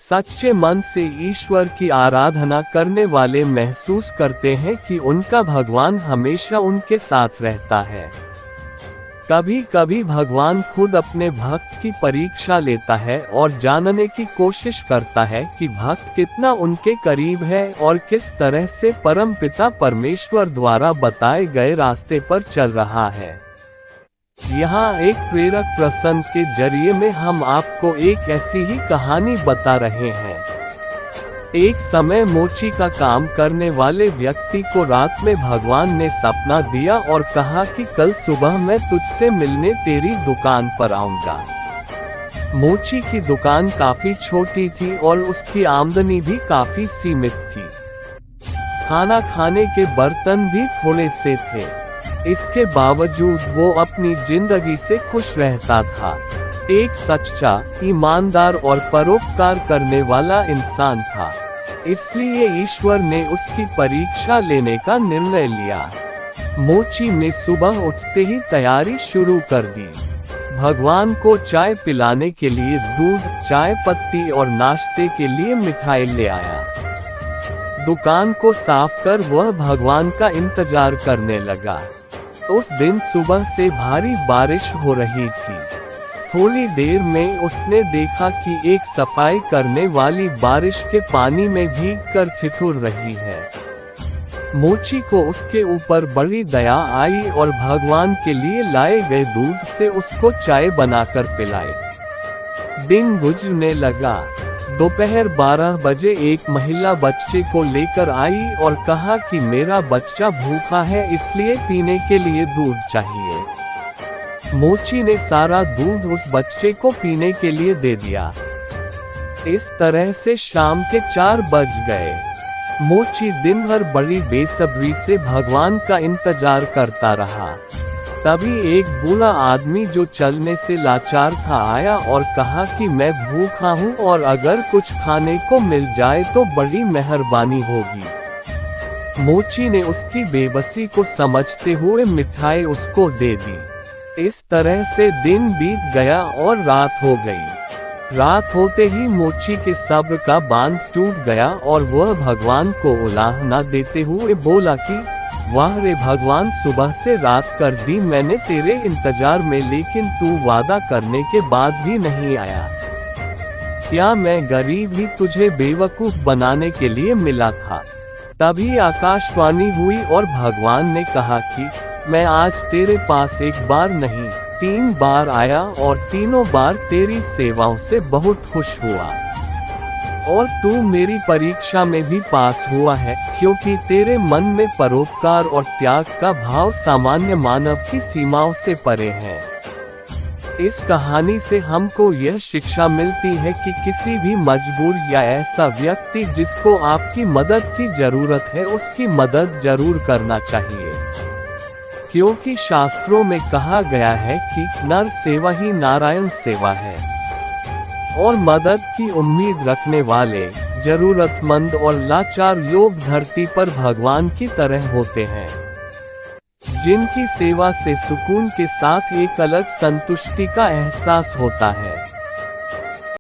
सच्चे मन से ईश्वर की आराधना करने वाले महसूस करते हैं कि उनका भगवान हमेशा उनके साथ रहता है। कभी कभी भगवान खुद अपने भक्त की परीक्षा लेता है और जानने की कोशिश करता है कि भक्त कितना उनके करीब है और किस तरह से परमपिता परमेश्वर द्वारा बताए गए रास्ते पर चल रहा है। यहाँ एक प्रेरक प्रसंग के जरिए में हम आपको एक ऐसी ही कहानी बता रहे हैं। एक समय मोची का काम करने वाले व्यक्ति को रात में भगवान ने सपना दिया और कहा कि कल सुबह मैं तुझसे मिलने तेरी दुकान पर आऊंगा। मोची की दुकान काफी छोटी थी और उसकी आमदनी भी काफी सीमित थी। खाना खाने के बर्तन भी थोड़े से थे। इसके बावजूद वो अपनी जिंदगी से खुश रहता था। एक सच्चा, ईमानदार और परोपकार करने वाला इंसान था। इसलिए ईश्वर ने उसकी परीक्षा लेने का निर्णय लिया। मोची ने सुबह उठते ही तैयारी शुरू कर दी। भगवान को चाय पिलाने के लिए दूध, चाय पत्ती और नाश्ते के लिए मिठाई ले आया। दुकान को साफ कर वह भगवान का इंतजार करने लगा। उस दिन सुबह से भारी बारिश हो रही थी। थोड़ी देर में उसने देखा कि एक सफाई करने वाली बारिश के पानी में भीगकर ठिठुर रही है। मोची को उसके ऊपर बड़ी दया आई और भगवान के लिए लाए गए दूध से उसको चाय बनाकर पिलाई। दिन गुजरने लगा। दोपहर 12 बजे एक महिला बच्चे को लेकर आई और कहा कि मेरा बच्चा भूखा है, इसलिए पीने के लिए दूध चाहिए। मोची ने सारा दूध उस बच्चे को पीने के लिए दे दिया। इस तरह से शाम के 4 बज गए। मोची दिन भर बड़ी बेसब्री से भगवान का इंतजार करता रहा। तभी एक बूढ़ा आदमी जो चलने से लाचार था आया और कहा कि मैं भूखा हूँ और अगर कुछ खाने को मिल जाए तो बड़ी मेहरबानी होगी। मोची ने उसकी बेबसी को समझते हुए मिठाई उसको दे दी। इस तरह से दिन बीत गया और रात हो गई। रात होते ही मोची के सब्र का बांध टूट गया और वह भगवान को उलाहना देते हुए बोला कि वाह रे भगवान, सुबह से रात कर दी मैंने तेरे इंतजार में, लेकिन तू वादा करने के बाद भी नहीं आया। क्या मैं गरीब ही तुझे बेवकूफ बनाने के लिए मिला था? तभी आकाशवाणी हुई और भगवान ने कहा कि मैं आज तेरे पास एक बार नहीं 3 बार आया और तीनों बार तेरी सेवाओं से बहुत खुश हुआ। और तू मेरी परीक्षा में भी पास हुआ है, क्योंकि तेरे मन में परोपकार और त्याग का भाव सामान्य मानव की सीमाओं से परे है। इस कहानी से हमको यह शिक्षा मिलती है कि किसी भी मजबूर या ऐसा व्यक्ति जिसको आपकी मदद की जरूरत है, उसकी मदद जरूर करना चाहिए। क्योंकि शास्त्रों में कहा गया है कि नर सेवा ही नारायण सेवा है। और मदद की उम्मीद रखने वाले, जरूरतमंद और लाचार लोग धरती पर भगवान की तरह होते हैं, जिनकी सेवा से सुकून के साथ एक अलग संतुष्टि का एहसास होता है।